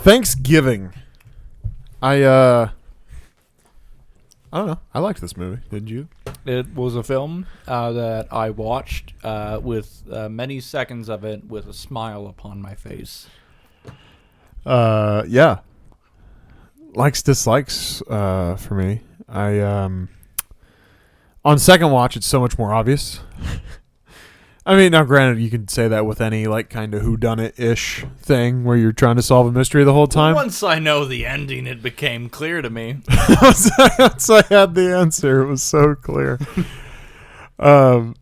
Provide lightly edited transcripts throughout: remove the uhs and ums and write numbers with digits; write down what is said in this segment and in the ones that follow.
Thanksgiving. I don't know. I liked this movie. Didn't you? It was a film that I watched with many seconds of it with a smile upon my face. Yeah. Likes, dislikes for me. On second watch, it's so much more obvious. I mean, now granted, you can say that with any like kind of whodunit-ish thing where you're trying to solve a mystery the whole time. Once I know the ending, it became clear to me. Once I had the answer, it was so clear. But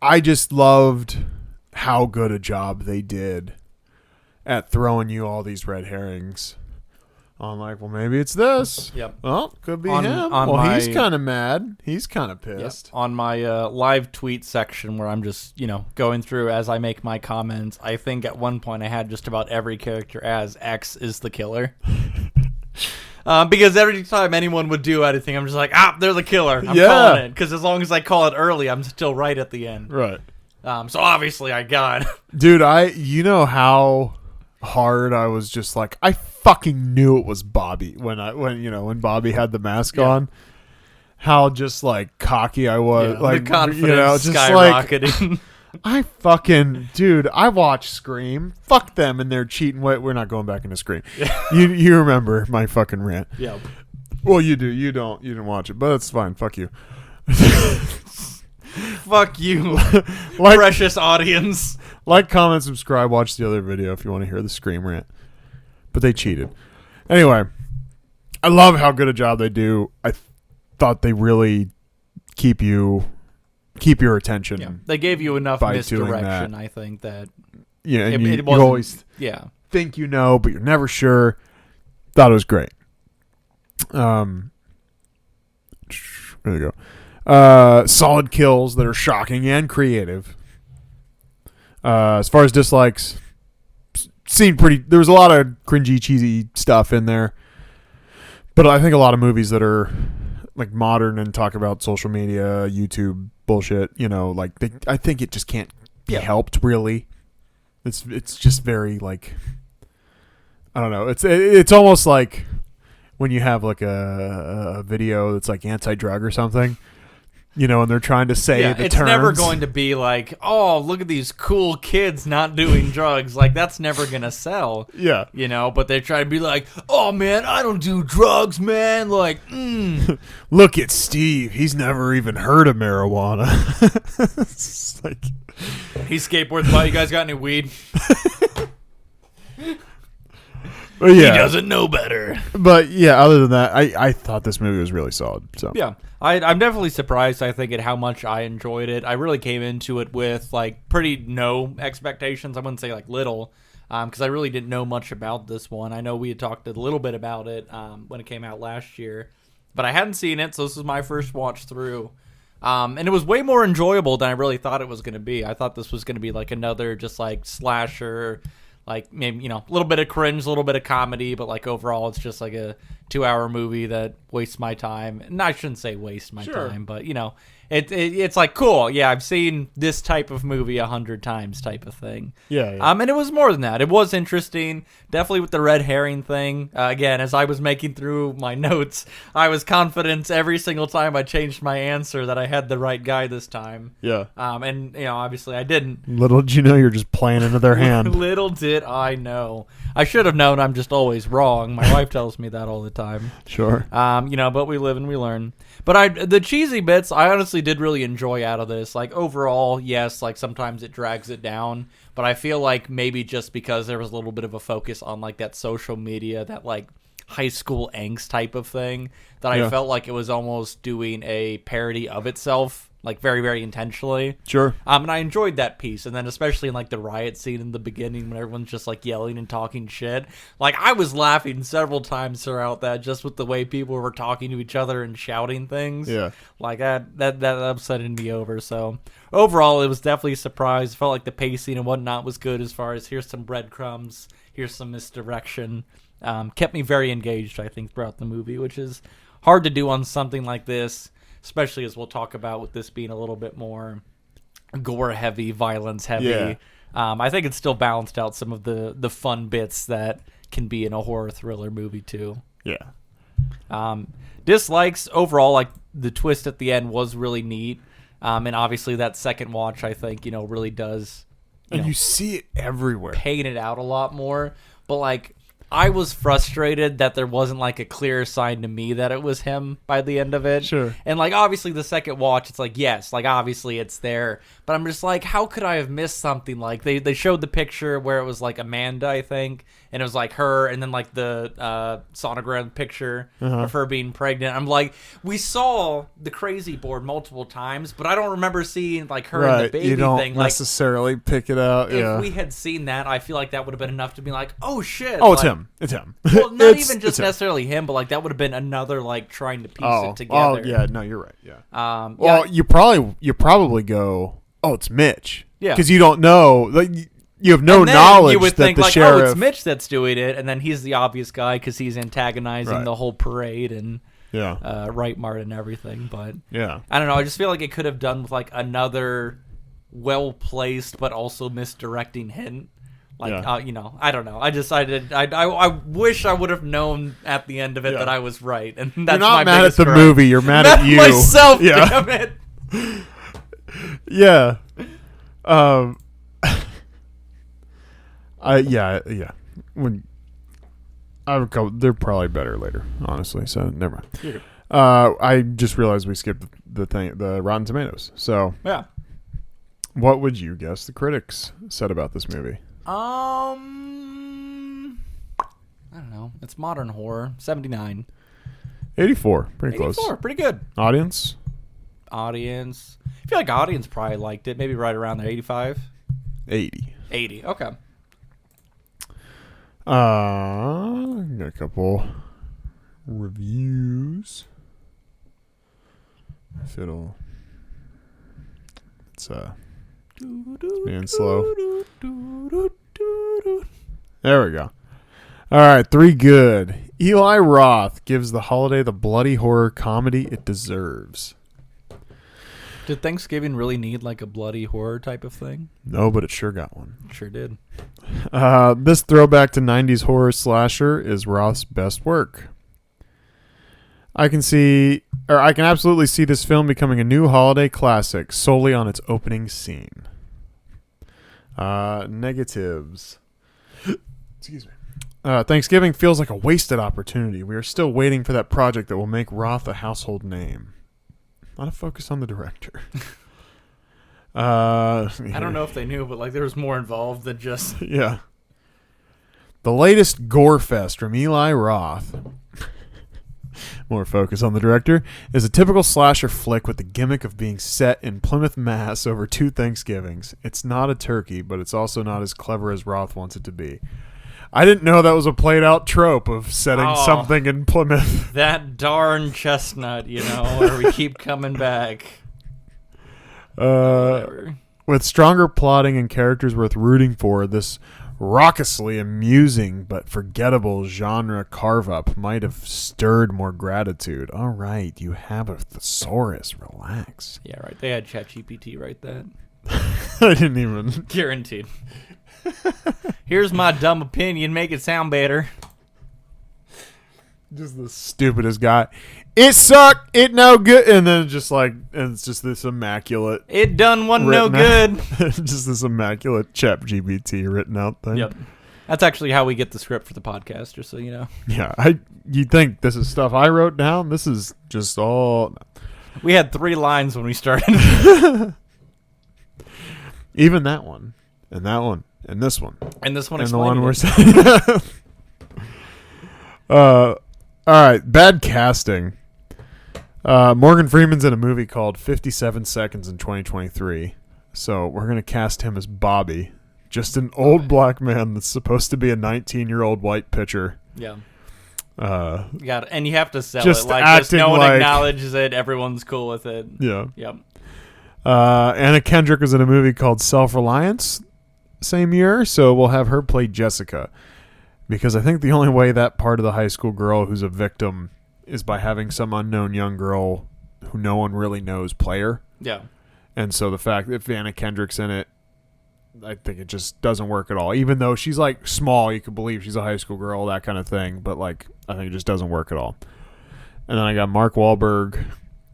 I just loved how good a job they did at throwing you all these red herrings. I'm like, well, maybe it's this. Yep. Well, could be him. He's kind of mad. He's kind of pissed. Yep. On my live tweet section where I'm just, going through as I make my comments, I think at one point I had just about every character as X is the killer. Because every time anyone would do anything, I'm just like, they're the killer. I'm calling it. Because as long as I call it early, I'm still right at the end. Right. So obviously I got it. Dude, you know how hard I was just like, I fucking knew it was Bobby when Bobby had the mask on. How just like cocky I was, like the confidence just skyrocketing. Like, I fucking I watched Scream. Fuck them and their cheating. Wait, we're not going back into Scream. You remember my fucking rant? Yeah. Well, you do. You don't. You didn't watch it, but it's fine. Fuck you. Fuck you, precious audience. Like, comment, subscribe, watch the other video if you want to hear the Scream rant. But they cheated. Anyway, I love how good a job they do. I thought they really keep your attention. Yeah. They gave you enough misdirection, I think, that and you always think you know, but you're never sure. Thought it was great. There you go. Solid kills that are shocking and creative. As far as dislikes, there was a lot of cringy, cheesy stuff in there. But I think a lot of movies that are like modern and talk about social media, YouTube bullshit, I think it just can't be helped really. It's just very like, I don't know. It's almost like when you have like a video that's like anti-drug or something. And they're trying to say the it's terms. Never going to be like, oh, look at these cool kids not doing drugs. Like, that's never going to sell. Yeah. But they try to be like, oh, man, I don't do drugs, man. Like, Look at Steve. He's never even heard of marijuana. It's like... He skateboards by. You guys got any weed? But yeah. He doesn't know better. But yeah, other than that, I thought this movie was really solid. So yeah, I'm definitely surprised, I think, at how much I enjoyed it. I really came into it with like pretty no expectations. I wouldn't say like little, because I really didn't know much about this one. I know we had talked a little bit about it when it came out last year, but I hadn't seen it, so this was my first watch through. And it was way more enjoyable than I really thought it was going to be. I thought this was going to be like another just like slasher. Like, maybe, a little bit of cringe, a little bit of comedy, but, like, overall, it's just, like, a 2-hour movie that wastes my time. And I shouldn't say waste my time, but, it's, like, cool. Yeah, I've seen this type of movie 100 times type of thing. Yeah. And it was more than that. It was interesting. Definitely with the red herring thing. Again, as I was making through my notes, I was confident every single time I changed my answer that I had the right guy this time. Yeah. And, obviously I didn't. Little did you know you're just playing into their hand. Little did I know. I should have known I'm just always wrong. My wife tells me that all the time. Sure. But we live and we learn. But the cheesy bits, I honestly did really enjoy out of this. Like, overall, yes, like, sometimes it drags it down. But I feel like maybe just because there was a little bit of a focus on, like, that social media, that, like, high school angst type of thing, that I felt like it was almost doing a parody of itself. Like, very, very intentionally. Sure. And I enjoyed that piece. And then especially in, like, the riot scene in the beginning when everyone's just, like, yelling and talking shit. Like, I was laughing several times throughout that just with the way people were talking to each other and shouting things. Yeah. Like, that upsetted me over. So, overall, it was definitely a surprise. Felt like the pacing and whatnot was good as far as here's some breadcrumbs, here's some misdirection. Kept me very engaged, I think, throughout the movie, which is hard to do on something like this. Especially as we'll talk about with this being a little bit more gore-heavy, violence-heavy. I think it still balanced out some of the fun bits that can be in a horror thriller movie too. Yeah. Dislikes overall, like the twist at the end was really neat, and obviously that second watch I think really does. You see it everywhere. Paint it out a lot more, but like I was frustrated that there wasn't like a clear sign to me that it was him by the end of it. Sure. And like obviously the second watch, it's like yes, like obviously it's there, but I'm just like, how could I have missed something? Like they showed the picture where it was like Amanda, I think, and it was like her, and then like the sonogram picture of her being pregnant. I'm like, we saw the crazy board multiple times, but I don't remember seeing like her and the baby you don't thing. necessarily pick it out. If we had seen that, I feel like that would have been enough to be like, oh shit. Oh, it's like, him. It's him. Well, not It's- even just it's him. necessarily him, but like that would have been another like trying to piece it together. Oh, yeah. No, you're right. Yeah. Yeah, You probably go, oh, it's Mitch. Yeah. Because you don't know. Like, you have no and then knowledge you would that think the like, sheriff. oh, it's Mitch that's doing it, and then he's the obvious guy because he's antagonizing Right. the whole parade and Yeah. Right Mart and everything. But Yeah. I don't know. I just feel like it could have done with like another well placed but also misdirecting hint. Like Yeah. I don't know. I decided I wish I would have known at the end of it Yeah. that I was right, and that's You're not my mad at biggest the gripe. movie. You're mad at you. myself. Yeah. Damn it. Yeah. Yeah. When I have a couple, they're probably better later, honestly. So never mind. I just realized we skipped the Rotten Tomatoes. So Yeah. what would you guess the critics said about this movie? I don't know. It's modern horror. 79. 84. Pretty 84. close. Pretty good. Audience? Audience. I feel like audience probably liked it. Maybe right around there. 85. 80. 80. Okay. Got a couple reviews. If it'll, it's being slow. There we go. All right, 3 good. Eli Roth gives The Holiday the bloody horror comedy it deserves. Did Thanksgiving really need like a bloody horror type of thing? No, but it sure got one. Sure did. This throwback to 90s horror slasher is Roth's best work. I can absolutely see this film becoming a new holiday classic solely on its opening scene. Negatives. Excuse me. Thanksgiving feels like a wasted opportunity. We are still waiting for that project that will make Roth a household name. A lot of focus on the director. I don't know if they knew, but like there was more involved than just. Yeah. The latest gore fest from Eli Roth. More focus on the director, is a typical slasher flick with the gimmick of being set in Plymouth, Mass over 2 Thanksgivings. It's not a turkey, but it's also not as clever as Roth wants it to be. I didn't know that was a played out trope of setting something in Plymouth. That darn chestnut, where we keep coming back. With stronger plotting and characters worth rooting for, this raucously amusing but forgettable genre carve-up might have stirred more gratitude. All right, you have a thesaurus. Relax. Yeah, right. They had ChatGPT write that. I didn't even... Guaranteed. Here's my dumb opinion. Make it sound better. Just the stupidest guy. It sucked. It no good. And then it's just this immaculate... It done one no good. Just this immaculate ChatGPT written out thing. Yep. That's actually how we get the script for the podcast, just so you know. Yeah, you think this is stuff I wrote down? This is just all... We had 3 lines when we started. Even that one. And that one. And this one. And this one And the one we're explained saying. All right. Bad casting. Morgan Freeman's in a movie called 57 Seconds in 2023. So we're going to cast him as Bobby. Just an old black man that's supposed to be a 19-year-old white pitcher. Yeah. And you have to sell just it. Like, just acting no one like- acknowledges it. Everyone's cool with it. Yeah. Yep. Anna Kendrick was in a movie called Self-Reliance same year, so we'll have her play Jessica. Because I think the only way that part of the high school girl who's a victim is by having some unknown young girl who no one really knows play her. Yeah. And so the fact that if Anna Kendrick's in it, I think it just doesn't work at all. Even though she's like small, you could believe she's a high school girl, that kind of thing. But like, I think it just doesn't work at all. And then I got Mark Wahlberg.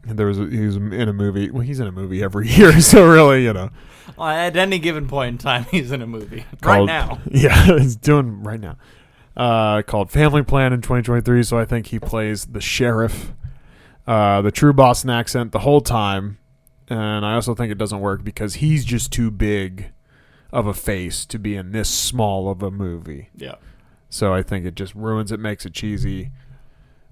He was in a movie. Well, he's in a movie every year, so really, Well, at any given point in time, he's in a movie. Right now. Yeah, he's doing right now. Called Family Plan in 2023. So I think he plays the sheriff, the true Boston accent the whole time. And I also think it doesn't work because he's just too big of a face to be in this small of a movie. Yeah. So I think it just ruins it, makes it cheesy.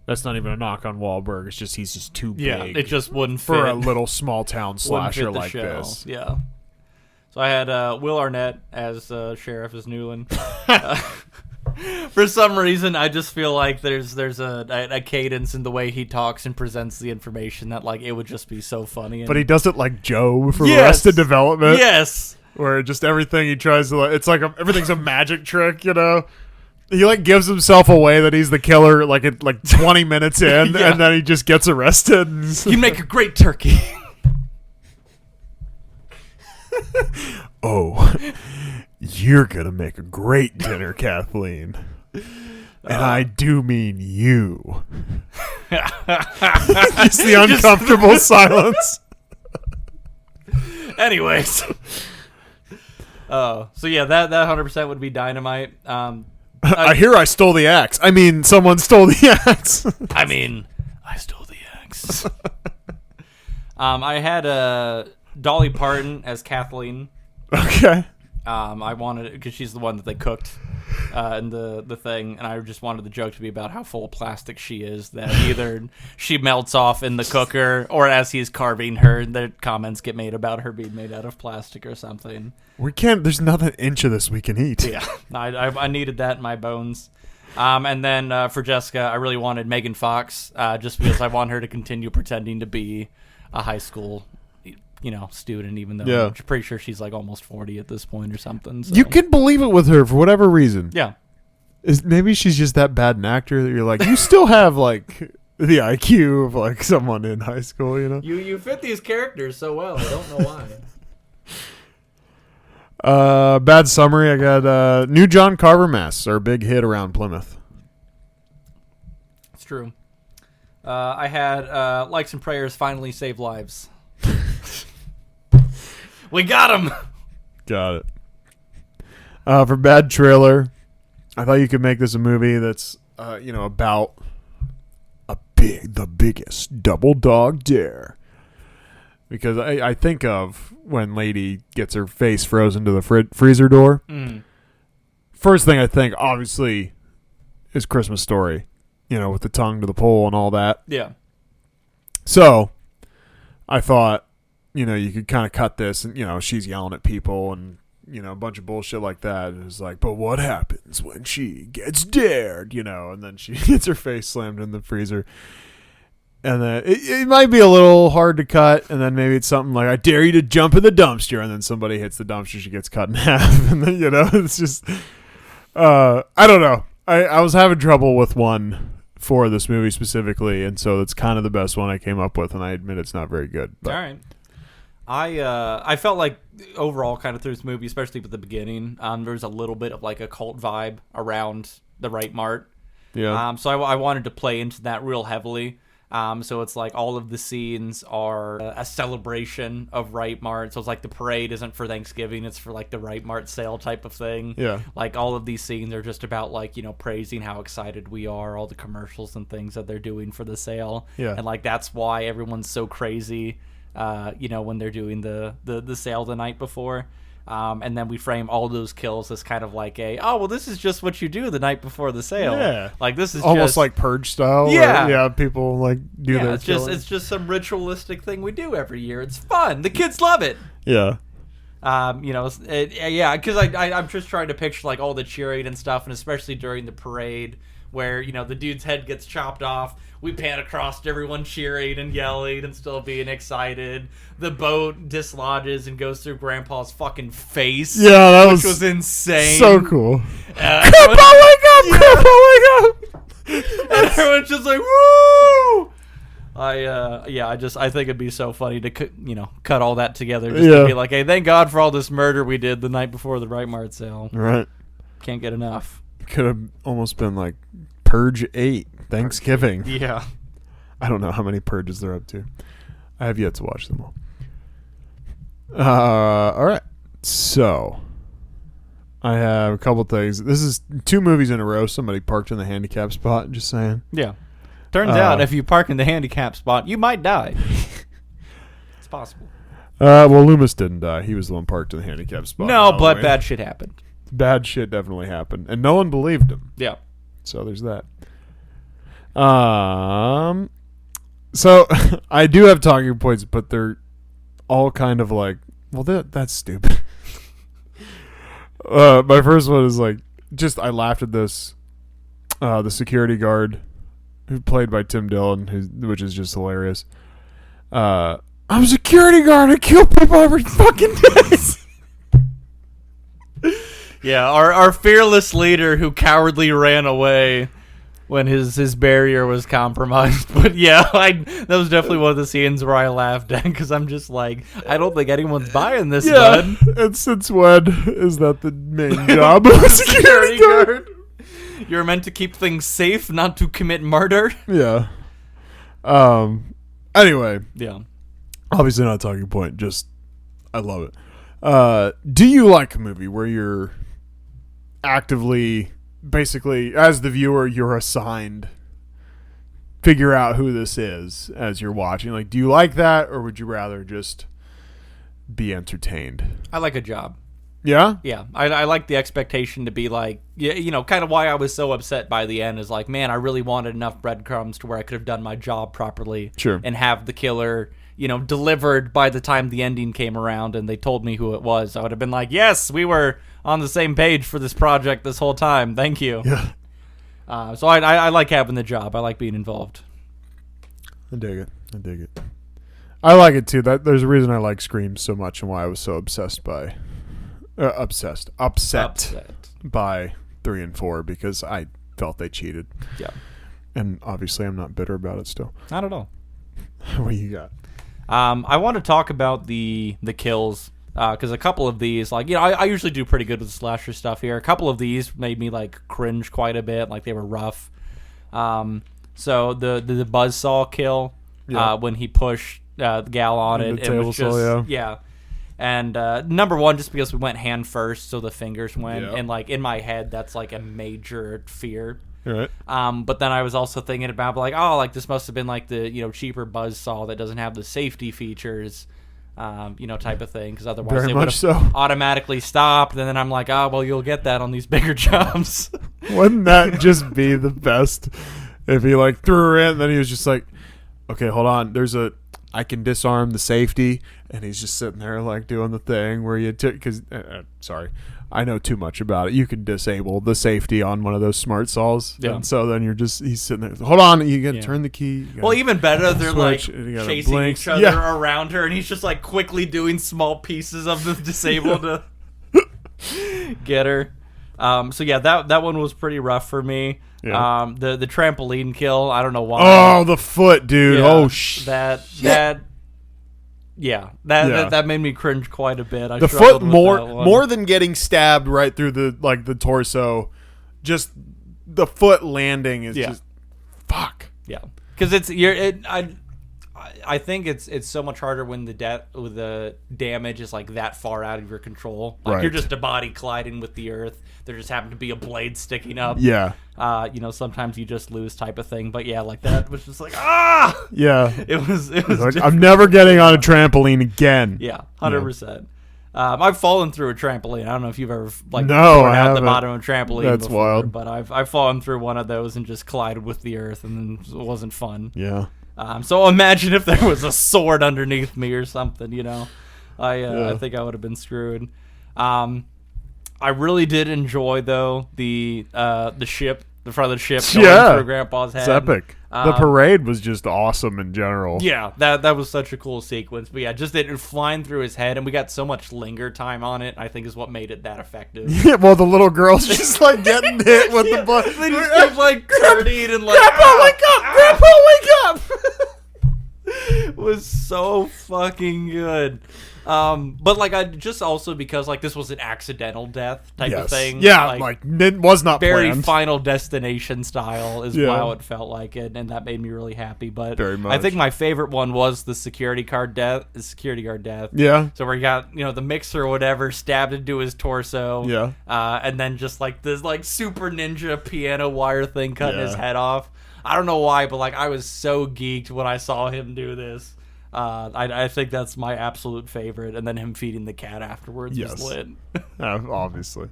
That's not even a knock on Wahlberg. It's just he's just too big. Yeah, it just wouldn't fit. For a little small town slasher like this. Yeah. So I had Will Arnett as Sheriff as Newland. For some reason, I just feel like there's a cadence in the way he talks and presents the information that like it would just be so funny. But he does it like Joe from Arrested Development. Yes. Where just everything he tries to, it's like everything's a magic trick, you know. He like gives himself away that he's the killer like 20 minutes in, and then he just gets arrested. You make a great turkey. Oh, you're gonna make a great dinner, Kathleen. And I do mean you. Just the uncomfortable silence. Anyways. So yeah, that 100% would be Dynamite. I hear I stole the axe. I mean, someone stole the axe. I mean, I stole the axe. I had Dolly Parton as Kathleen. Okay. I wanted it because she's the one that they cooked in the thing, and I just wanted the joke to be about how full of plastic she is, that either she melts off in the cooker, or as he's carving her, the comments get made about her being made out of plastic or something. There's not an inch of this we can eat. Yeah, I needed that in my bones. And then for Jessica, I really wanted Megan Fox, just because I want her to continue pretending to be a high school student, even though I'm pretty sure she's like almost 40 at this point or something. So. You can believe it with her for whatever reason. Yeah. Maybe she's just that bad an actor that you're like, you still have like the IQ of like someone in high school, you know? You fit these characters so well. I don't know why. Bad summary. I got new John Carver masks are a big hit around Plymouth. It's true. I had Likes and Prayers finally save lives. We got him. Got it. For bad trailer, I thought you could make this a movie that's about the biggest double dog dare. Because I think of when Lady gets her face frozen to the freezer door. Mm. First thing I think, obviously, is Christmas Story. With the tongue to the pole and all that. Yeah. So, I thought, you could kind of cut this and, she's yelling at people and, a bunch of bullshit like that. And it's like, but what happens when she gets dared, and then she gets her face slammed in the freezer. And then it might be a little hard to cut. And then maybe it's something like, I dare you to jump in the dumpster. And then somebody hits the dumpster, she gets cut in half. And then, it's just, I don't know. I was having trouble with one for this movie specifically, and so it's kind of the best one I came up with, and I admit it's not very good. But. All right. I felt like overall kind of through this movie, especially at the beginning, there was a little bit of like a cult vibe around the Right Mart. Yeah. So I wanted to play into that real heavily. So it's like all of the scenes are a celebration of Right Mart. So it's like the parade isn't for Thanksgiving, it's for like the Right Mart sale type of thing. Yeah. Like all of these scenes are just about like, praising how excited we are, all the commercials and things that they're doing for the sale. Yeah. And like that's why everyone's so crazy, when they're doing the sale the night before. And then we frame all those kills as kind of like this is just what you do the night before the sale. Yeah. Like this is almost just, like Purge style. Yeah. Where, people like do their it's killing. just some ritualistic thing we do every year. It's fun. The kids love it. Yeah. Because I'm just trying to picture like all the cheering and stuff, and especially during the parade where, the dude's head gets chopped off. We pan across to everyone cheering and yelling and still being excited. The boat dislodges and goes through Grandpa's fucking face. Yeah, that which was insane. So cool. Grandpa, wake up! Grandpa, wake up! And everyone's just like, woo! I think it'd be so funny to cut all that together. Just to be like, hey, thank God for all this murder we did the night before the Right Mart sale. Right. Can't get enough. Could have almost been like Purge 8, Thanksgiving. Yeah. I don't know how many purges they're up to. I have yet to watch them all. All right. So, I have a couple things. This is 2 movies in a row. Somebody parked in the handicap spot, just saying. Yeah. Turns out if you park in the handicap spot, you might die. It's possible. Well, Loomis didn't die. He was the one parked in the handicap spot. No, but bad shit happened. Bad shit definitely happened. And no one believed him. Yeah. So there's that. So I do have talking points, but they're all kind of like, well, that's stupid. My first one is like, just I laughed at this. The security guard, who played by Tim Dillon, which is just hilarious. I'm a security guard. I kill people every fucking day. Yeah, our fearless leader who cowardly ran away when his barrier was compromised. But yeah, that was definitely one of the scenes where I laughed at, because I'm just like, I don't think anyone's buying this, bud. And since when is that the main job of a security guard? You're meant to keep things safe, not to commit murder. Yeah. Anyway. Yeah. Obviously not a talking point, just I love it. Do you like a movie where you're actively, basically, as the viewer, you're assigned figure out who this is as you're watching? Like, do you like that, or would you rather just be entertained? I like a job. Yeah? Yeah. I like the expectation to be like, kind of why I was so upset by the end is like, man, I really wanted enough breadcrumbs to where I could have done my job properly. Sure. And have the killer, delivered by the time the ending came around and they told me who it was. I would have been like, yes, we were on the same page for this project this whole time. Thank you. Yeah. So I like having the job. I like being involved. I dig it. I like it too. There's a reason I like Scream so much and why I was so upset by 3 and 4, because I felt they cheated. Yeah. And obviously I'm not bitter about it still. Not at all. What do you got? I want to talk about the kills, because a couple of these, like, I usually do pretty good with slasher stuff here. A couple of these made me like cringe quite a bit, like they were rough. So the buzzsaw kill, when he pushed the gal on it, the table was just saw, yeah. And number one, just because we went hand first, so the fingers went, and like in my head, that's like a major fear. Right. But then I was also thinking about like this must have been like the cheaper buzzsaw that doesn't have the safety features, type of thing, because otherwise Very they would much have so. automatically stopped. And then I'm like, well, you'll get that on these bigger jobs. Wouldn't that just be the best if he like threw her in, and then he was just like, okay, hold on, I can disarm the safety, and he's just sitting there like doing the thing where you because sorry, I know too much about it. You can disable the safety on one of those smart saws, and so then he's sitting there. Hold on, you got to turn the key. Well, even better, they're like chasing each other around her, and he's just like quickly doing small pieces of the disable to get her. So yeah, that one was pretty rough for me. Yeah. The trampoline kill, I don't know why. Oh, the foot, dude. Yeah, oh that made me cringe quite a bit. The foot more than getting stabbed right through the torso, just the foot landing is just fuck. Yeah, because I think it's so much harder when the damage is like that far out of your control. Like you're just a body colliding with the earth. There just happened to be a blade sticking up. Yeah. Sometimes you just lose type of thing. But yeah, like that was just like Yeah. It was like, I'm never getting on a trampoline again. Yeah, 100%. I've fallen through a trampoline. I don't know if you've ever torn out the bottom of a trampoline. That's before, wild. But I've fallen through one of those and just collided with the earth, and it wasn't fun. Yeah. So imagine if there was a sword underneath me or something. I think I would have been screwed. I really did enjoy though the ship, the front of the ship going through Grandpa's head. It's epic. The parade was just awesome in general. Yeah, that was such a cool sequence. But yeah, just it flying through his head, and we got so much linger time on it, I think is what made it that effective. Yeah, well, the little girl's just like getting hit with the blood. They just keep like turning and like, Grandpa, wake up! Grandpa, wake up! was so fucking good. But like I just also because like this was an accidental death type of thing. Yeah, like it was not very planned. Final Destination style is how it felt like it, and that made me really happy. But Very much. I think my favorite one was the security guard death. Yeah. So where he got the mixer or whatever stabbed into his torso. Yeah. And then just like this like super ninja piano wire thing cutting his head off. I don't know why, but like I was so geeked when I saw him do this. I think that's my absolute favorite, and then him feeding the cat afterwards was lit. Obviously.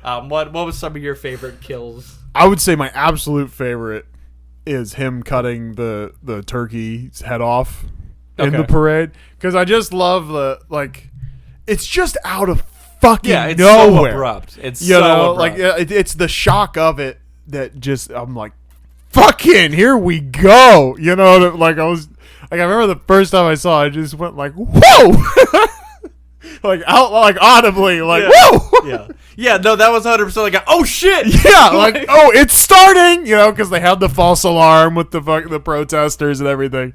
What was some of your favorite kills? I would say my absolute favorite is him cutting the turkey's head off in the parade, because I just love it's just out of fucking it's nowhere. so abrupt. It's so abrupt. like it's the shock of it that just I'm like, fucking here we go. Like I remember the first time I saw it, I just went like, whoa. Like out, like audibly, like whoa. Yeah. No, that was 100% like, oh shit. Yeah, like oh, it's starting. Because they had the false alarm with the protesters and everything,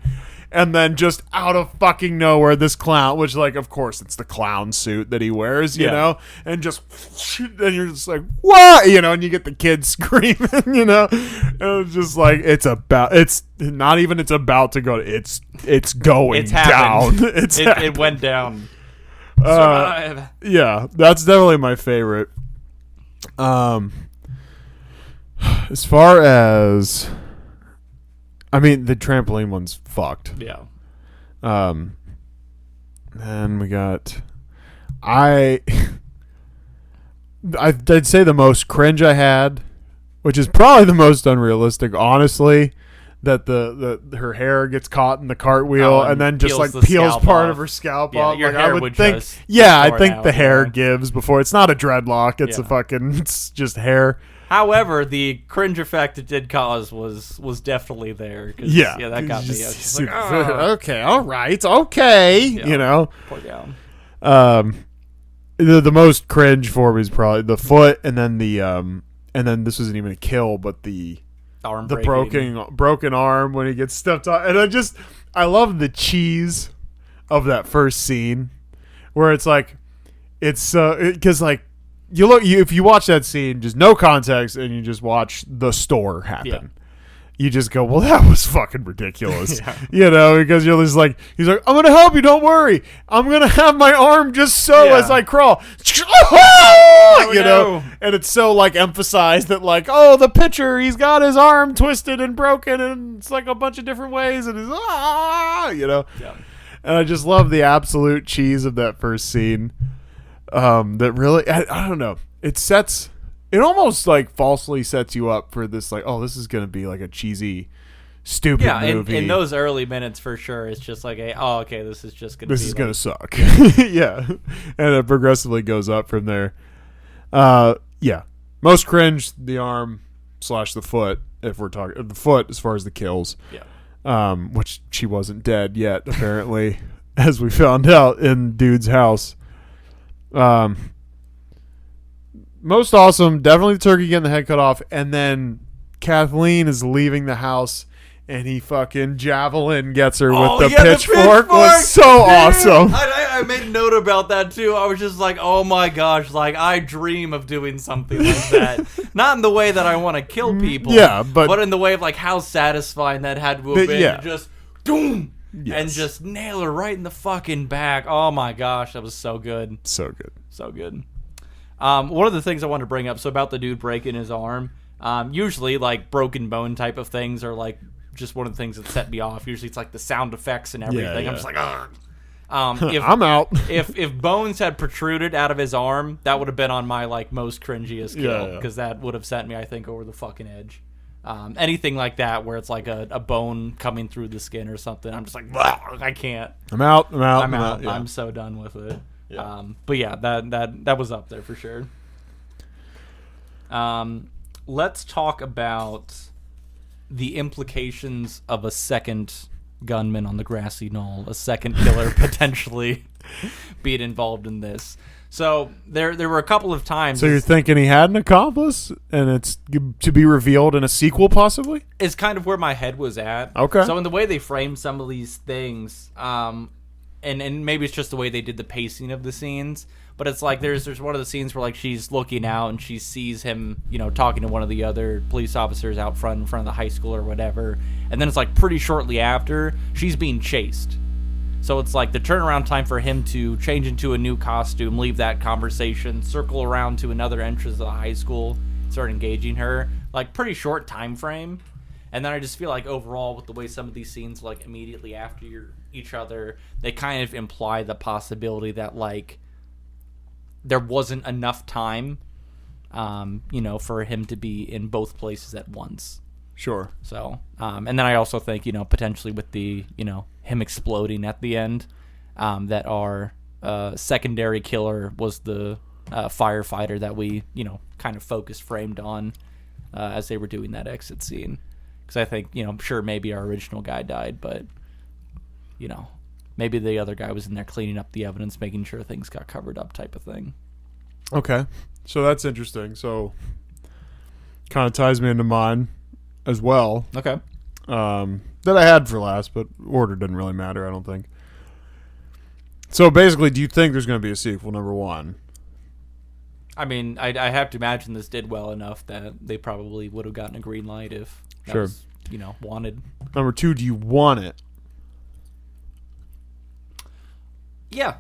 and then just out of fucking nowhere, this clown, which like of course it's the clown suit that he wears, and just and you're just like what, and you get the kids screaming, and it's just like it's not even it's about to go, it's going it's down. It went down. Yeah, that's definitely my favorite. As far as, I mean, the trampoline one's fucked. Yeah. Then we got, I'd say the most cringe I had, which is probably the most unrealistic, honestly, that her hair gets caught in the cartwheel and then just like peels part of her scalp off. Your like, hair I would would think, just I think the hair gives before. It's not a dreadlock. It's it's just hair. However, the cringe effect it did cause was definitely there. That got me. Okay, all right, okay, Poor down. The most cringe for me is probably the foot, and then this wasn't even a kill, but the broken arm when he gets stepped on, and I love the cheese of that first scene where it's like because like if you watch that scene just no context and you just watch the store happen, you just go, well, that was fucking ridiculous. Because you're just like, he's like, I'm gonna help you, don't worry, I'm gonna have my arm just as I crawl. And it's so like emphasized that like, oh, the pitcher, he's got his arm twisted and broken and it's like a bunch of different ways and and I just love the absolute cheese of that first scene. That really, I don't know, it almost like falsely sets you up for this, like, oh, this is gonna be like a cheesy, stupid movie. In those early minutes, for sure, it's just like this is just gonna. This is gonna suck. Yeah, and it progressively goes up from there. Most cringe, the arm / the foot. If we're talking the foot, as far as the kills. Yeah. Which she wasn't dead yet, apparently, as we found out in dude's house. Most awesome, definitely the turkey getting the head cut off, and then Kathleen is leaving the house, and he fucking javelin gets her with the pitchfork. Was so awesome. I made note about that too. I was just like, oh my gosh, like I dream of doing something like that. Not in the way that I want to kill people, but in the way of like how satisfying that had to have been. Just boom. Yes. And just nail her right in the fucking back. Oh my gosh, that was so good. So good. So good. One of the things I wanted to bring up, so about the dude breaking his arm, usually like broken bone type of things are like just one of the things that set me off. Usually it's like the sound effects and everything. I'm just like, ugh. I'm out. if bones had protruded out of his arm, that would have been on my like most cringiest kill, because that would have sent me, I think, over the fucking edge. Anything like that where it's like a bone coming through the skin or something, I'm just like, I can't. I'm out. Yeah. I'm so done with it. Yeah. But yeah, that was up there for sure. Let's talk about the implications of a second gunman on the grassy knoll, a second killer potentially being involved in this. So there were a couple of times. So you're thinking he had an accomplice, and it's to be revealed in a sequel, possibly? Is kind of where my head was at. Okay. So in the way they frame some of these things, and maybe it's just the way they did the pacing of the scenes, but it's like there's one of the scenes where like she's looking out and she sees him, talking to one of the other police officers out front in front of the high school or whatever, and then it's like pretty shortly after she's being chased. So it's like the turnaround time for him to change into a new costume, leave that conversation, circle around to another entrance of the high school, start engaging her. Like, pretty short time frame. And then I just feel like overall, with the way some of these scenes, like, immediately after each other, they kind of imply the possibility that, like, there wasn't enough time, for him to be in both places at once. Sure. So, and then I also think, potentially with the, him exploding at the end, that our secondary killer was the firefighter that we, kind of framed on as they were doing that exit scene. Because I think, sure, maybe our original guy died, but, maybe the other guy was in there cleaning up the evidence, making sure things got covered up type of thing. Okay. So that's interesting. So kind of ties me into mine as well. Okay. That I had for last, but order didn't really matter, I don't think. So basically, do you think there's going to be a sequel, number one? I mean, I have to imagine this did well enough that they probably would have gotten a green light if that was, wanted. Number two, do you want it? Yeah.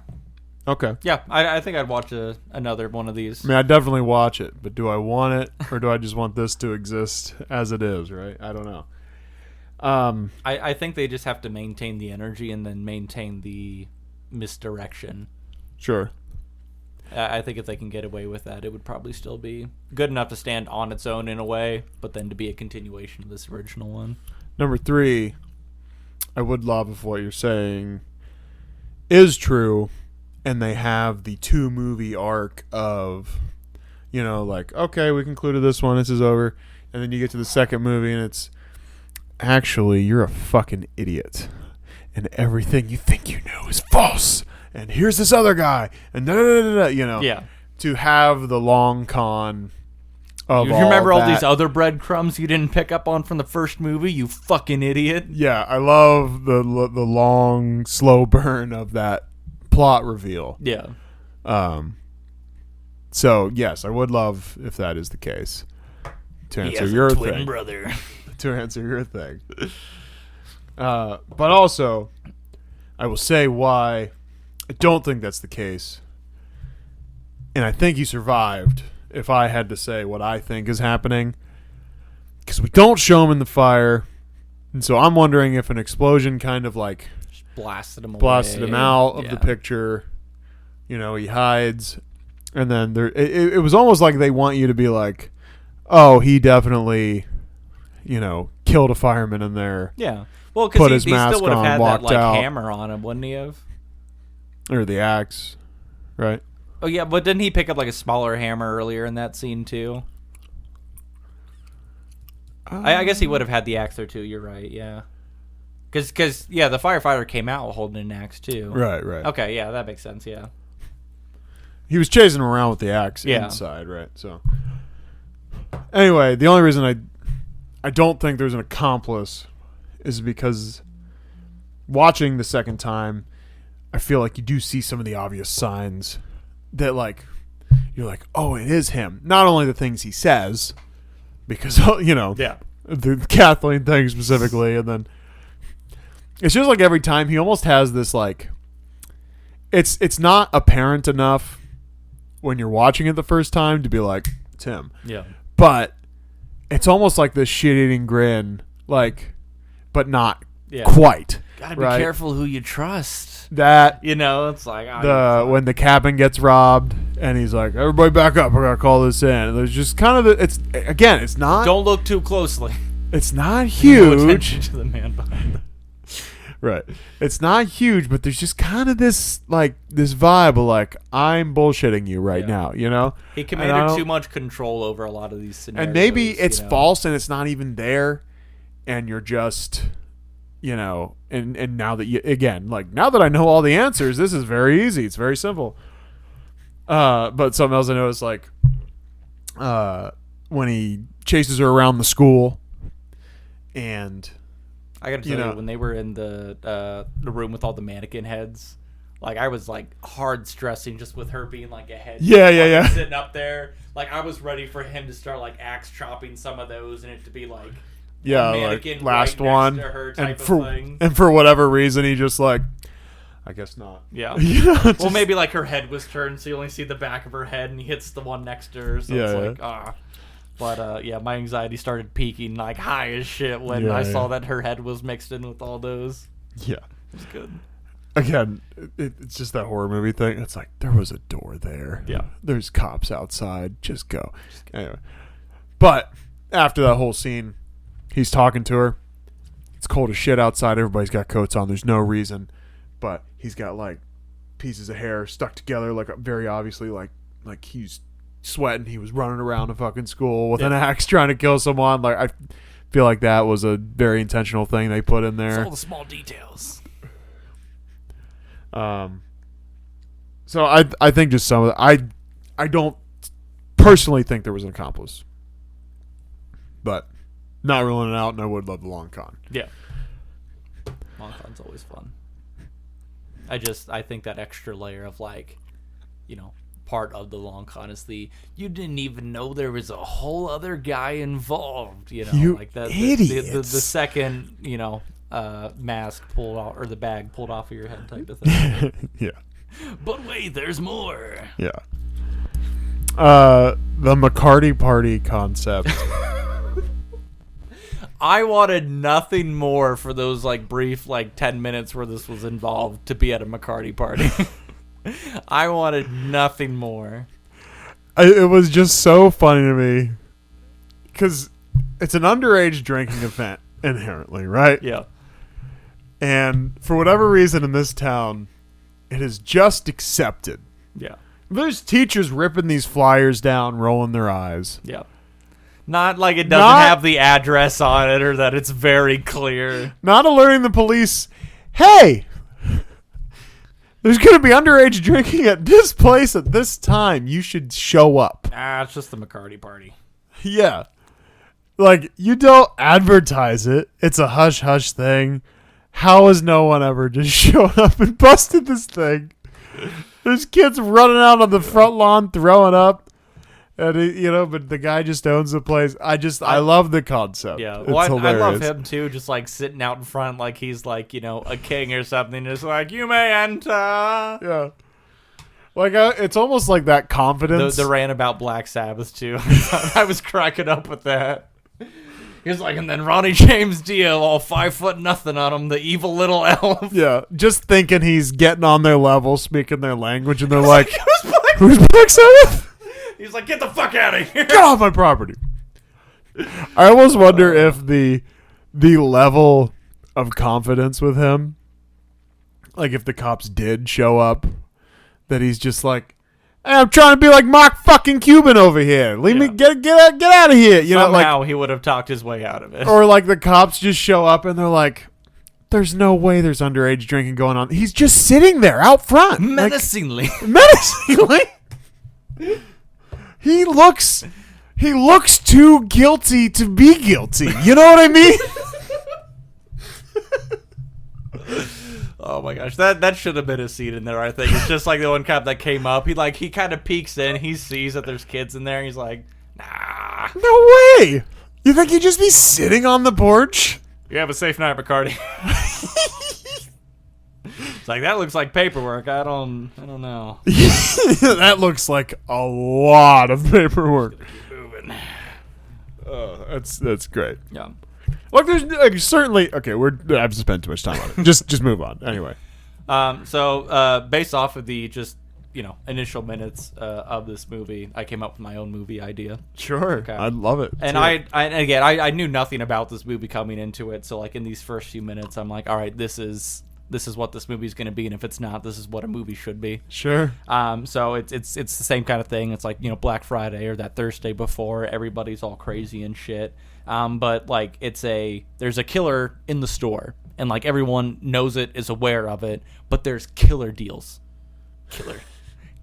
Okay. Yeah, I think I'd watch another one of these. I mean, I'd definitely watch it, but do I want it, or do I just want this to exist as it is, right? I don't know. I think they just have to maintain the energy and then maintain the misdirection. Sure. I think if they can get away with that, it would probably still be good enough to stand on its own in a way, but then to be a continuation of this original one. Number three, I would love if what you're saying is true, and they have the 2-movie arc of, like, okay, we concluded this one, this is over, and then you get to the second movie, and it's, actually, you're a fucking idiot, and everything you think you know is false, and here's this other guy, and Yeah. to have the long con of You remember all these that. other breadcrumbs you didn't pick up on from the first movie, you fucking idiot? Yeah, I love the long, slow burn of that plot reveal. Yeah. So, yes, I would love if that is the case. To He answer has your a twin thing. brother. To answer your thing. But also, I will say why I don't think that's the case. And I think he survived if I had to say what I think is happening. Because we don't show him in the fire. And so I'm wondering if an explosion kind of like Just blasted him out of the picture. He hides. And then it was almost like they want you to be like, oh, he definitely, killed a fireman in there. Yeah. Well, Put because his he mask still would have on, had that walked out. hammer on him, wouldn't he have? Or the axe, right? Oh, yeah, but didn't he pick up like a smaller hammer earlier in that scene, too? I guess he would have had the axe there, too. You're right, yeah. Because the firefighter came out holding an axe, too. Right. Okay, yeah, that makes sense, yeah. He was chasing him around with the axe inside, right? So, anyway, the only reason I don't think there's an accomplice is because watching the second time, I feel like you do see some of the obvious signs that, like, you're like, oh, it is him. Not only the things he says, because, the Kathleen thing specifically, and then it's just like every time he almost has this, like, it's not apparent enough when you're watching it the first time to be like, it's him. Yeah. But it's almost like this shit-eating grin, like, but not Yeah. quite. Gotta be careful who you trust. That it's like when the cabin gets robbed and he's like, everybody back up, I gotta call this in. And there's just kind of it's not. Don't look too closely. It's not No huge. attention to the man behind. Right. It's not huge, but there's just kind of this vibe of like, I'm bullshitting you right now, He commanded too much control over a lot of these scenarios. And maybe it's false and it's not even there, and you're just, and now that now that I know all the answers, this is very easy. It's very simple. But something else I noticed, like, when he chases her around the school, and I gotta tell you, when they were in the room with all the mannequin heads, like, I was like hard stressing just with her being like a head. Yeah. Sitting up there, like, I was ready for him to start like axe chopping some of those, and it to be like. Yeah, Mannequin like last right one, next to her type and of thing. for whatever reason, he just like, I guess not. Yeah. Just, well, maybe like her head was turned, so you only see the back of her head, and he hits the one next to her. So it's like, But yeah, my anxiety started peaking like high as shit when I saw that her head was mixed in with all those. Yeah, it was good. Again, it's just that horror movie thing. It's like, there was a door there. Yeah, there's cops outside. Just go. Anyway, but after that whole scene. He's talking to her. It's cold as shit outside. Everybody's got coats on. There's no reason. But he's got, like, pieces of hair stuck together, like, very obviously, like he's sweating. He was running around a fucking school with an axe trying to kill someone. Like, I feel like that was a very intentional thing they put in there. It's all the small details. So I think just some of the, I don't personally think there was an accomplice. But... not ruling it out, and I would love the long con. Yeah. Long con's always fun. I think that extra layer of, like, part of the long con is you didn't even know there was a whole other guy involved, You like that. idiots. The second, mask pulled off, or the bag pulled off of your head type of thing. Yeah. But wait, there's more. Yeah. The McCarty party concept. I wanted nothing more for those like brief 10 minutes where this was involved to be at a McCarty party. I wanted nothing more. It was just so funny to me because it's an underage drinking event inherently, right? Yeah. And for whatever reason in this town, it is just accepted. Yeah. There's teachers ripping these flyers down, rolling their eyes. Yeah. Not like it doesn't have the address on it or that it's very clear. Not alerting the police, hey, there's going to be underage drinking at this place at this time. You should show up. It's just the McCarty party. Yeah. Like, you don't advertise it. It's a hush-hush thing. How has no one ever just shown up and busted this thing? There's kids running out on the front lawn throwing up. And but the guy just owns the place. I love the concept. Yeah, it's well, I love hilarious. him too. Just like sitting out in front, like he's like a king or something. Just like, you may enter. Yeah, like it's almost like that confidence. The rant about Black Sabbath too. I was cracking up with that. He was like, and then Ronnie James Dio, all 5'0" on him, the evil little elf. Yeah, just thinking he's getting on their level, speaking their language, and they're like, "Who's Black Sabbath?" He's like, get the fuck out of here. Get off my property. I almost wonder if the level of confidence with him, like if the cops did show up, that he's just like, hey, I'm trying to be like Mark fucking Cuban over here. Leave me, get out of here. Somehow he would have talked his way out of it. Or like the cops just show up and they're like, there's no way there's underage drinking going on. He's just sitting there out front. Menacingly. Menacingly. He looks too guilty to be guilty. You know what I mean? Oh my gosh, that should have been a scene in there. I think it's just like the one cop that came up. He kind of peeks in. He sees that there's kids in there. And he's like, nah. No way. You think he'd just be sitting on the porch? You have a safe night, McCarty. It's like, that looks like paperwork. I don't know. That looks like a lot of paperwork. Keep moving. That's great. Yeah. Look, there's certainly okay. I've spent too much time on it. Just move on. Anyway. So based off of the just initial minutes of this movie, I came up with my own movie idea. Sure. Okay. I love it. And I knew nothing about this movie coming into it. So like in these first few minutes, I'm like, all right, this is what this movie is going to be, and if it's not, this is what a movie should be. Sure. So it's the same kind of thing. It's like Black Friday or that Thursday before, everybody's all crazy and shit. But like there's a killer in the store, and like everyone knows it, is aware of it, but there's killer deals.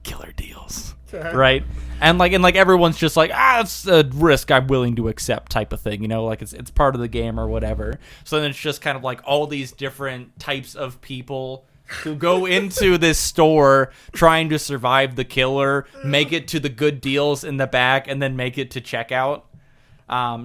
Killer deals. Right? And like everyone's just like, it's a risk I'm willing to accept type of thing, like it's part of the game or whatever. So then it's just kind of like all these different types of people who go into this store trying to survive the killer, make it to the good deals in the back, and then make it to checkout.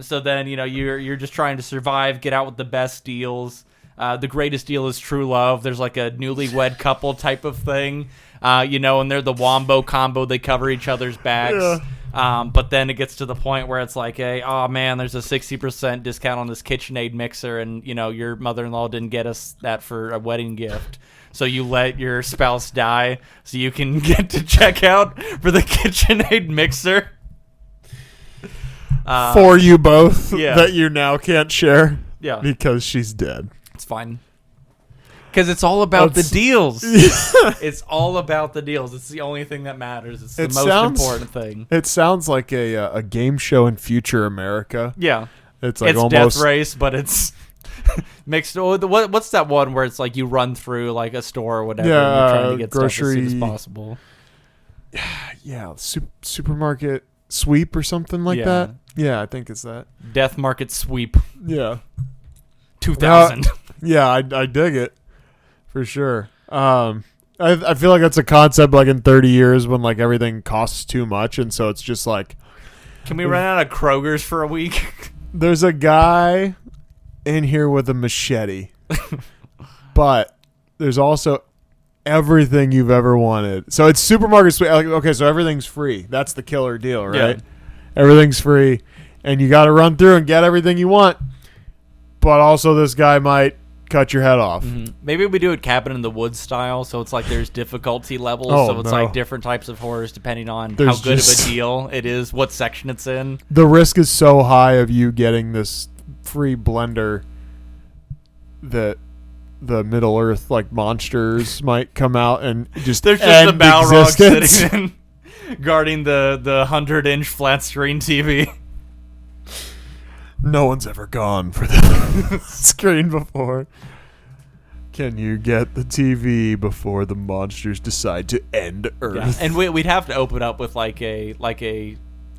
So then, you're just trying to survive, get out with the best deals. The greatest deal is true love. There's like a newlywed couple type of thing, and they're the wombo combo. They cover each other's backs. Yeah. But then it gets to the point where it's like, oh man, there's a 60% discount on this KitchenAid mixer, and your mother-in-law didn't get us that for a wedding gift. So you let your spouse die so you can get to checkout for the KitchenAid mixer. For you both, that you now can't share. Yeah. Because she's dead. It's fine. Because it's all about the deals. It's all about the deals. It's the only thing that matters. It's the most important thing. It sounds like a game show in future America. Yeah. It's like almost Death Race, but it's mixed. What's that one where it's like you run through like a store or whatever, and you're trying to get grocery, stuff as soon as possible. Yeah, supermarket sweep or something like that. Yeah, I think it's that. Death Market Sweep. Yeah. 2000. Yeah, I dig it for sure. I feel like that's a concept like in 30 years when like everything costs too much, and so it's just like, can we run out of Kroger's for a week? There's a guy in here with a machete, but there's also everything you've ever wanted. So it's supermarket sweep. Okay, so everything's free. That's the killer deal, right? Yeah. Everything's free, and you got to run through and get everything you want. But also, this guy might cut your head off. Mm-hmm. Maybe we do it Cabin in the Woods style, so it's like there's difficulty levels. So it's like different types of horrors depending on how good of a deal it is, what section it's in. The risk is so high of you getting this free blender that the Middle Earth like monsters might come out and just there's just a Balrog sitting in guarding the 100-inch flat screen TV. No one's ever gone for the screen before. Can you get the TV before the monsters decide to end Earth? Yeah. And we'd have to open up with like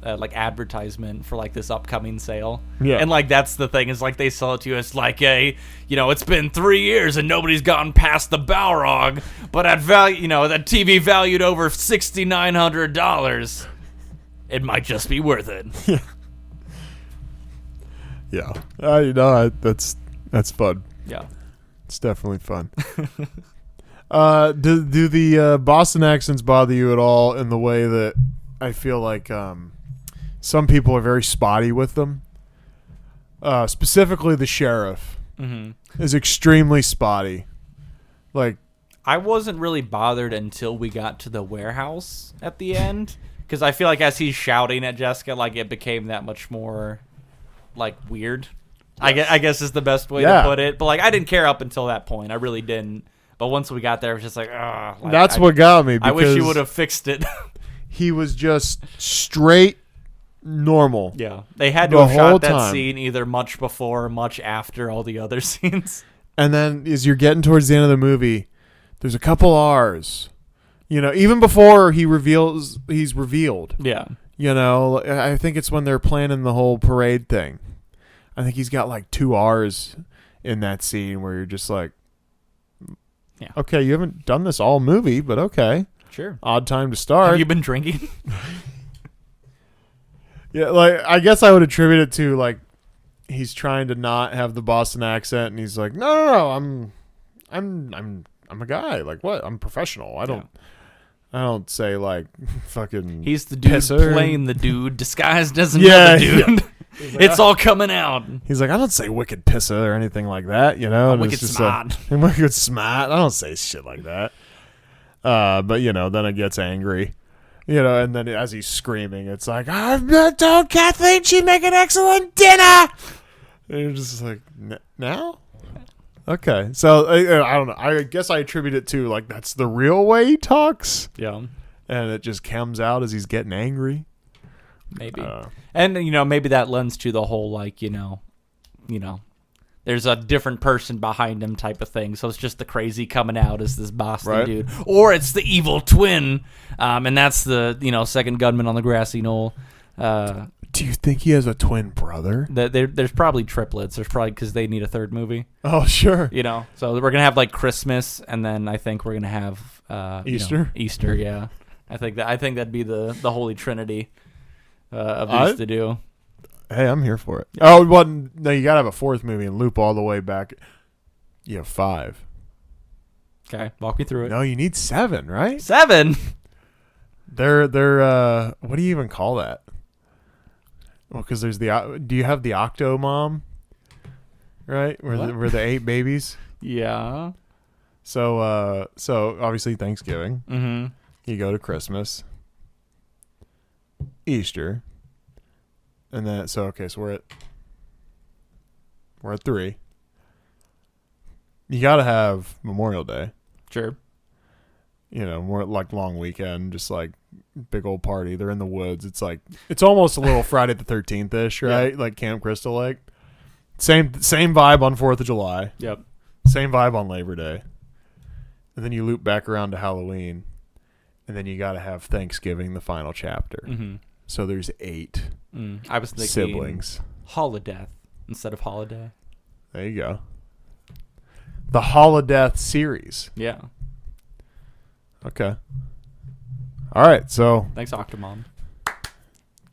advertisement for like this upcoming sale. Yeah. And like that's the thing is like they sell it to you as like it's been 3 years and nobody's gotten past the Balrog, but at value, that TV valued over $6,900, it might just be worth it. Yeah. Yeah, that's fun. Yeah, it's definitely fun. Do the Boston accents bother you at all in the way that I feel like some people are very spotty with them? Specifically, the sheriff is extremely spotty. Like, I wasn't really bothered until we got to the warehouse at the end, because I feel like as he's shouting at Jessica, like it became that much more like weird. Yes. I guess is the best way to put it. But like I didn't care up until that point. I really didn't. But once we got there, it was just like, that's what got me. I wish you would have fixed it. He was just straight normal. Yeah, they had to have shot that scene either much before or much after all the other scenes. And then as you're getting towards the end of the movie, there's a couple R's. Even before he's revealed. Yeah. I think it's when they're planning the whole parade thing. I think he's got like 2 R's in that scene where you're just like, yeah, okay, you haven't done this all movie, but okay. Sure. Odd time to start. Have you been drinking? Yeah, like I guess I would attribute it to like he's trying to not have the Boston accent, and he's like, no, I'm a guy. Like what? I'm professional. I don't say like fucking. He's the dude pisser. Playing the dude disguised as another dude. Yeah. Like, it's all coming out. He's like, I don't say wicked pissa or anything like that, I'm wicked smart. Wicked smart. I don't say shit like that. But then it gets angry. And then as he's screaming, it's like, I told Kathleen she'd make an excellent dinner. And you're just like, now? Okay, so I don't know. I guess I attribute it to like that's the real way he talks. Yeah, and it just comes out as he's getting angry. Maybe, and maybe that lends to the whole like the there's a different person behind him type of thing. So it's just the crazy coming out as this Boston Right. dude. Or it's the evil twin, and that's the, second gunman on the grassy knoll. Do you think he has a twin brother? There's probably triplets. There's probably, because they need a third movie. Oh, sure. So we're going to have like Christmas, and then I think we're going to have Easter? Easter, yeah. I think that'd be the holy trinity of these to do. Hey, I'm here for it. Oh, well, no, you got to have a fourth movie and loop all the way back. You have 5. Okay, walk me through it. No, you need 7, right? 7? They're what do you even call that? Well, because there's do you have the Octo Mom? Right? Where the 8 babies? Yeah. So obviously Thanksgiving. Mm-hmm. You go to Christmas. Easter. And then so we're at 3. You got to have Memorial Day. Sure. More like long weekend, just like big old party. They're in the woods. It's almost a little Friday the 13th ish, right? Yeah. Like Camp Crystal Lake. Same vibe on 4th of July. Yep. Same vibe on Labor Day. And then you loop back around to Halloween. And then you got to have Thanksgiving, the final chapter. Mm-hmm. So there's 8 I was thinking siblings. Holodeath instead of Holiday. There you go. The Holodeath series. Yeah. Okay. All right, so Thanks, Octomom.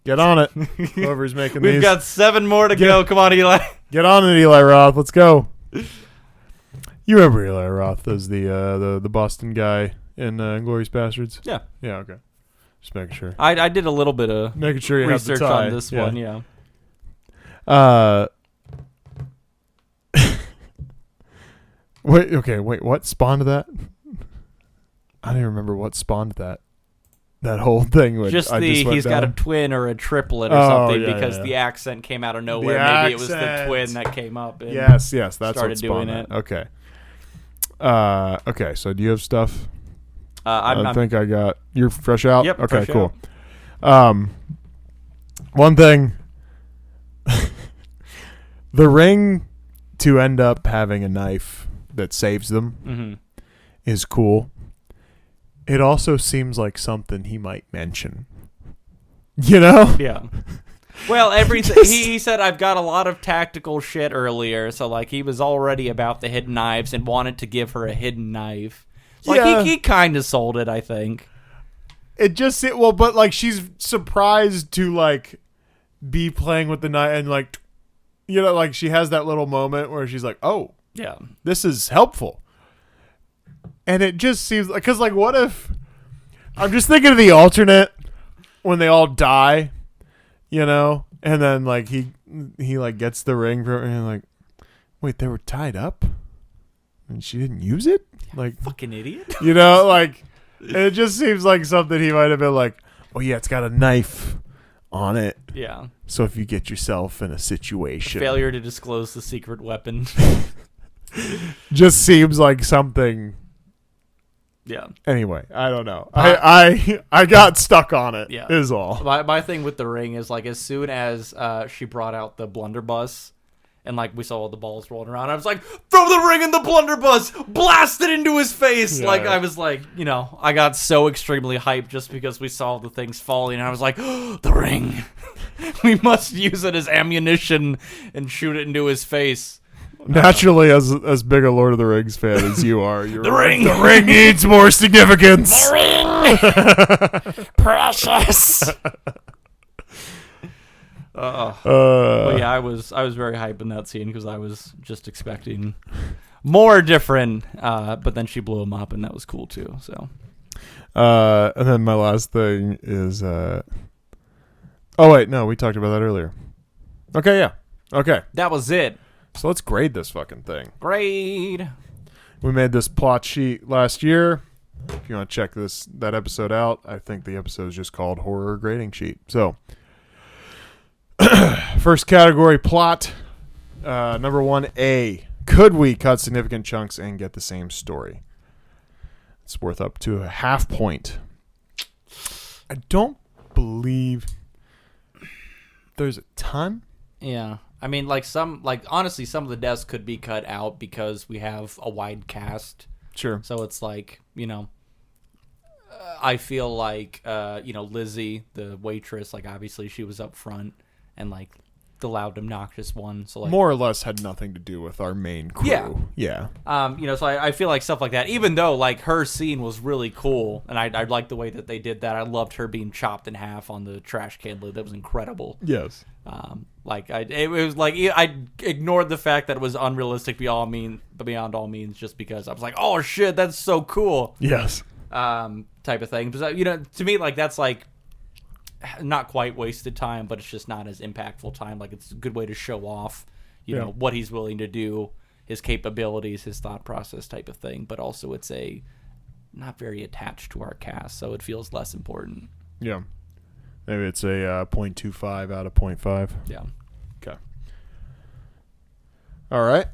get on it. Whoever's making We've these. got 7 more to go. Come on, Eli. Get on it, Eli Roth. Let's go. You remember Eli Roth as the Boston guy in Inglourious Bastards? Yeah. Yeah, okay. Just making sure. I did a little bit of Making sure you have research the tie. on this one, yeah. Wait, what spawned that? I don't even remember what spawned that whole thing. He's got a twin or a triplet or something because the accent came out of nowhere. Maybe it was the twin that came up and yes, that's started what spawned doing it. Okay. Okay, so do you have stuff? I I'm think I got. You're fresh out? Yep, Okay, fresh cool. One thing. The ring to end up having a knife that saves them is cool. It also seems like something he might mention. Yeah. Well, everything he said, I've got a lot of tactical shit earlier, so like he was already about the hidden knives and wanted to give her a hidden knife. Like he kind of sold it, I think. But like she's surprised to like be playing with the knife and like like she has that little moment where she's like, "Oh, yeah, this is helpful." And it just seems like, because like, what if I'm just thinking of the alternate when they all die, and then like he like gets the ring from her and like, wait, they were tied up and she didn't use it? Like, fucking idiot. Like, it just seems like something he might have been like, oh yeah, it's got a knife on it. Yeah. So if you get yourself in a situation. Failure to disclose the secret weapon. Just seems like something. Yeah. Anyway, I don't know. I got stuck on it. Yeah. Is all. My thing with the ring is like as soon as she brought out the blunderbuss and like we saw all the balls rolling around, I was like, throw the ring in the blunderbuss, blast it into his face. Yeah. Like I was like, I got so extremely hyped just because we saw the things falling, and I was like, oh, the ring. We must use it as ammunition and shoot it into his face. Naturally, as big a Lord of the Rings fan as you are, you're The right. ring. The ring needs more significance. The ring. Precious. But yeah, I was very hyped in that scene because I was just expecting more different. But then she blew him up, and that was cool too. So. And then my last thing is. Oh wait, no, we talked about that earlier. Okay, yeah, okay. That was it. So let's grade this fucking thing. Grade. We made this plot sheet last year. If you want to check that episode out, I think the episode is just called Horror Grading Sheet. So, first category, plot. Number 1A. Could we cut significant chunks and get the same story? It's worth up to a half point. I don't believe there's a ton. Yeah. I mean, honestly, some of the deaths could be cut out because we have a wide cast. Sure. So it's like, I feel like, Lizzie, the waitress, like obviously she was up front and like the loud, obnoxious one. So like more or less had nothing to do with our main crew. Yeah. So I feel like stuff like that, even though like her scene was really cool and I liked the way that they did that. I loved her being chopped in half on the trash can lid. That was incredible. Yes. It was like I ignored the fact that it was unrealistic beyond all means, just because I was like, oh shit, that's so cool. Yes. Type of thing. But to me, like that's like not quite wasted time, but it's just not as impactful time. Like it's a good way to show off, you know, what he's willing to do, his capabilities, his thought process, type of thing. But also, it's not very attached to our cast, so it feels less important. Yeah. Maybe it's a 0.25 out of 0.5. Yeah. Okay. All right.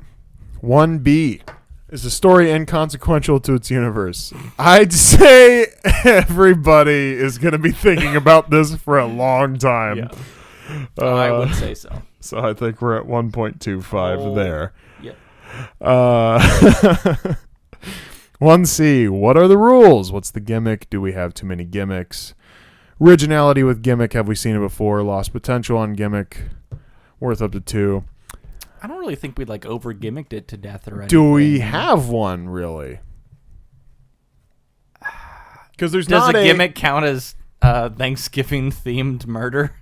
1B. Is the story inconsequential to its universe? I'd say everybody is going to be thinking about this for a long time. Yeah. I would say so. So I think we're at 1.25 there. Yep. 1C. What are the rules? What's the gimmick? Do we have too many gimmicks? Originality with gimmick. Have we seen it before? Lost potential on gimmick. Worth up to 2. I don't really think we like over gimmicked it to death or anything. Do we have one really? Because there's Does not a gimmick count as Thanksgiving themed murder?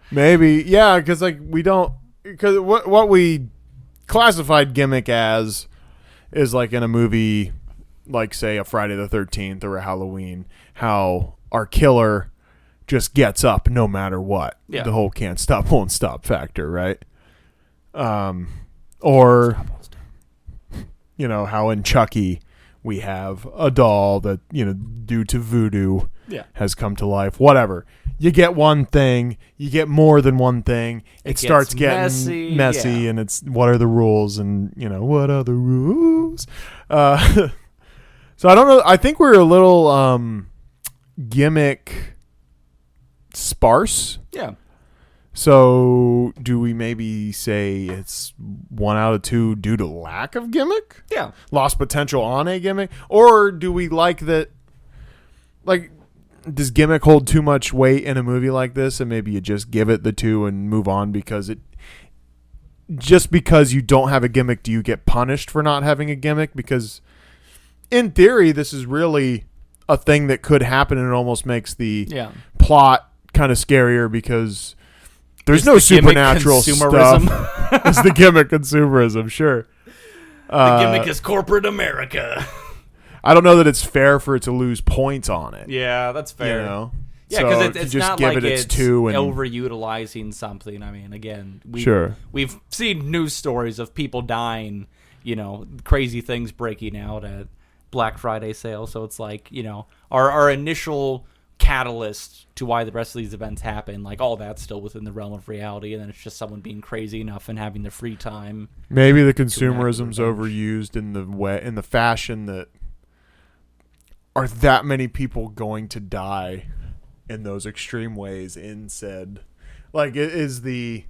Maybe, yeah. Because like we don't. Because what we classified gimmick as is like in a movie, like say a Friday the 13th or a Halloween, how our killer just gets up no matter what. Yeah. The whole can't stop, won't stop factor, right? Or how in Chucky we have a doll that due to voodoo has come to life. Whatever, you get one thing, you get more than one thing. It starts getting messy, and it's what are the rules, and what are the rules. So I don't know. I think we're a little gimmick sparse. Yeah. So, do we maybe say it's 1 out of 2 due to lack of gimmick? Yeah. Lost potential on a gimmick? Or do we like that, like, does gimmick hold too much weight in a movie like this and maybe you just give it the 2 and move on because just because you don't have a gimmick, do you get punished for not having a gimmick? Because in theory, this is really a thing that could happen and it almost makes the plot kind of scarier because there's no supernatural stuff. It's the gimmick consumerism, sure. The gimmick is corporate America. I don't know that it's fair for it to lose points on it. Yeah, that's fair. Yeah, because so it's just not give like its it's 2 and overutilizing something. I mean, again, we've seen news stories of people dying, crazy things breaking out at Black Friday sale. So it's like, our initial catalyst to why the rest of these events happen, like all that's still within the realm of reality, and then it's just someone being crazy enough and having the free time. Maybe the consumerism's overused in the fashion that are that many people going to die in those extreme ways in said, like, it is the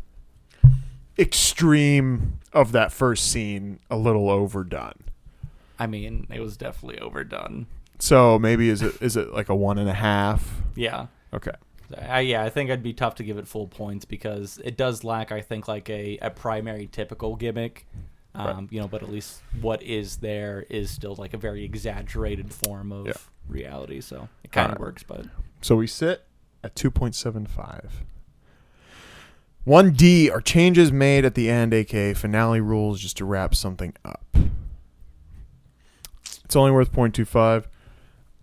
extreme of that first scene a little overdone. I mean, it was definitely overdone. So maybe is it like a 1.5? Yeah. Okay. I think I'd be tough to give it full points because it does lack, I think, like a primary typical gimmick. Right. But at least what is there is still like a very exaggerated form of reality. So it kind of works, but so we sit at 2.75. 1D are changes made at the end, aka finale rules, just to wrap something up. It's only worth 0.25.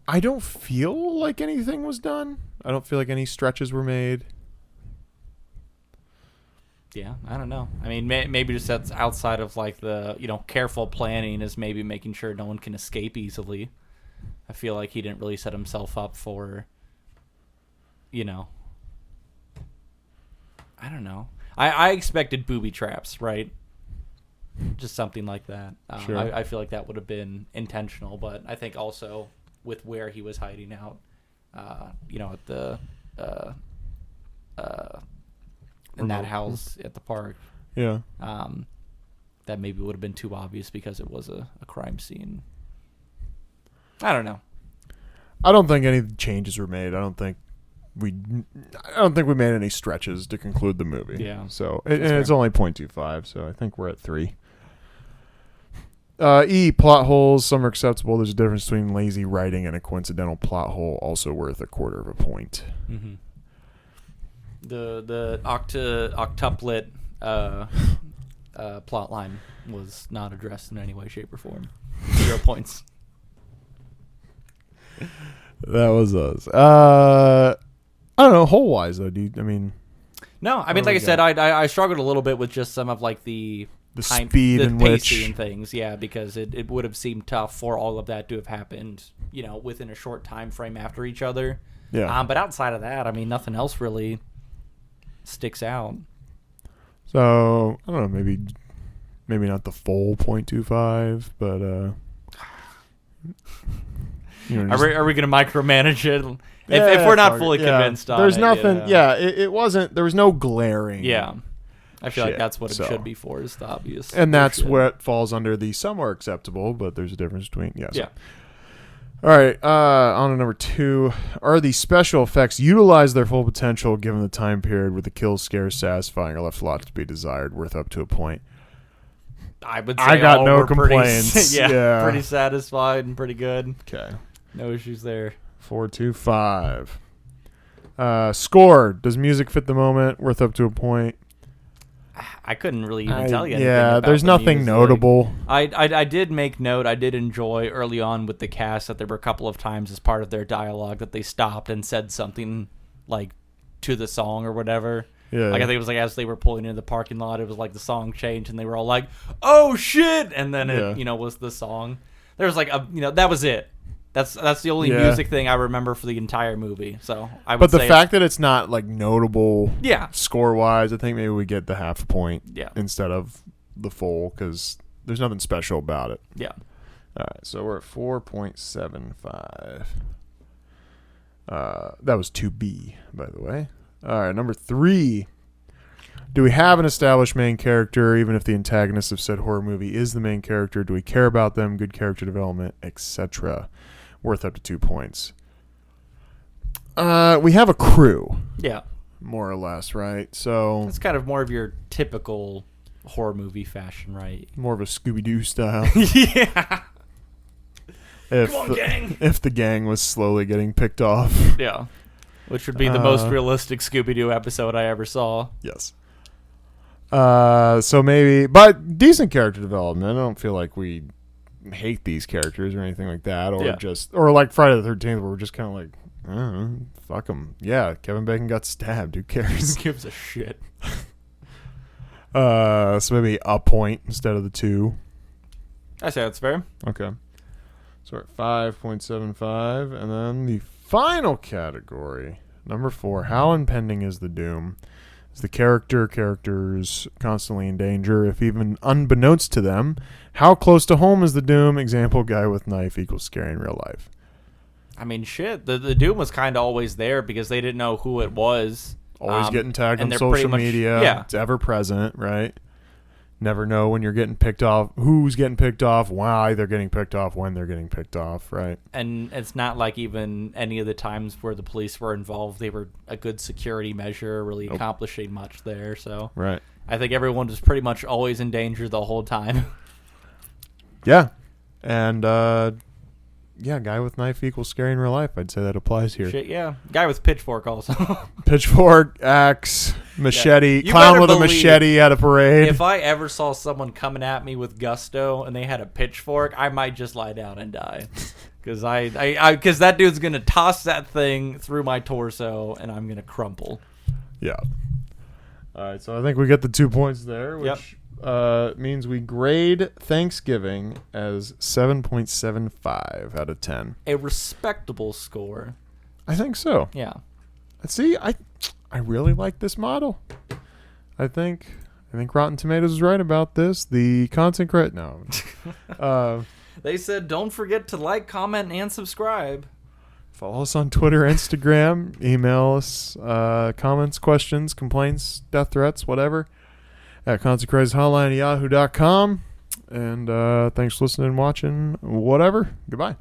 I don't feel like anything was done. I don't feel like any stretches were made. Yeah, I don't know. I mean, maybe just that's outside of like the, careful planning is maybe making sure no one can escape easily. I feel like he didn't really set himself up for, I don't know. I expected booby traps, right? Just something like that. Sure. I feel like that would have been intentional, but I think also with where he was hiding out, at the in that house at the park. Yeah. That maybe would have been too obvious because it was a crime scene. I don't know. I don't think any changes were made. I don't think we made any stretches to conclude the movie. Yeah. So it's only 0.25, so I think we're at 3. Plot holes. Some are acceptable. There's a difference between lazy writing and a coincidental plot hole, also worth 1/4 point. Mm-hmm. The octuplet plot line was not addressed in any way, shape, or form. 0 points. That was us. I don't know, hole wise though, dude. I mean, no, I mean, like I said, I struggled a little bit with just some of like the speed the in pacing which and things, yeah, because it would have seemed tough for all of that to have happened, within a short time frame after each other. Yeah. But outside of that, I mean, nothing else really sticks out. So I don't know, maybe not the full 0.25, but Are we going to micromanage it? If we're not fully convinced on there's it. nothing. It wasn't. There was no glaring. Yeah. I feel like shit, that's what it so. should be for, is the obvious. And that's bullshit. what falls under the somewhere acceptable, but there's a difference between. Yes. Yeah. All right. On to number 2. Are the special effects utilize their full potential given the time period with the kills scarce, satisfying, or left lots to be desired, worth up to a point? I would say I got all no were complaints. Yeah, pretty satisfied and pretty good. Okay. No issues there. 4.25. Score. Does music fit the moment? Worth up to a point. I couldn't really even tell you anything about there's the nothing music. notable. I did make note. I did enjoy early on with the cast that there were a couple of times as part of their dialogue that they stopped and said something like to the song or whatever. Yeah. Like I think it was like as they were pulling into the parking lot, it was like the song changed and they were all like, "Oh shit!" And then it was the song. There was like that was it. That's the only music thing I remember for the entire movie. So I would But the say fact that it's not like notable, Yeah. score wise, I think maybe we get the half point, Yeah. instead of the full, because there's nothing special about it. Yeah. All right, so we're at 4.75. That was 2B, by the way. All right, number 3. Do we have an established main character, even if the antagonist of said horror movie is the main character? Do we care about them, good character development, etc.? Worth up to 2 points. We have a crew, Yeah. more or less, right? So It's kind of more of your typical horror movie fashion, right? more of a Scooby-Doo style. Yeah. If, Come on, gang. if the gang was slowly getting picked off. Yeah. Which would be the most realistic Scooby-Doo episode I ever saw. Yes. So maybe, but decent character development. I don't feel like we hate these characters or anything like that, or or like Friday the 13th, where we're just kind of like, I don't know, fuck them. Yeah, Kevin Bacon got stabbed. Who cares? Who gives a shit? So maybe a point instead of the 2. I say that's fair. Okay. So we're at 5.75, and then the final category, number 4. How impending is the doom? Is the characters constantly in danger, if even unbeknownst to them? How close to home is the doom? Example, guy with knife equals scary in real life. I mean, shit. The doom was kind of always there because they didn't know who it was. Always getting tagged and on they're pretty social much- media. yeah. It's ever present, right? Never know when you're getting picked off, who's getting picked off, why they're getting picked off, when they're getting picked off, right? And it's not like even any of the times where the police were involved, they were a good security measure, really accomplishing much there. So Right. I think everyone was pretty much always in danger the whole time. Yeah. And, guy with knife equals scary in real life. I'd say that applies here. Shit, yeah. Guy with pitchfork also. Pitchfork, axe, machete, You clown better with a believe machete at a parade. If I ever saw someone coming at me with gusto and they had a pitchfork, I might just lie down and die. Because because that dude's going to toss that thing through my torso and I'm going to crumple. Yeah. All right, so I think we get the 2 points there, which means we grade Thanksgiving as 7.75 out of 10. A respectable score. I think so. Yeah. See, I really like this model. I think Rotten Tomatoes is right about this. The content credit, no. They said don't forget to like, comment, and subscribe. Follow us on Twitter, Instagram. Email us comments, questions, complaints, death threats, whatever. at consequenceshotline@yahoo.com. And thanks for listening and watching. Whatever. Goodbye.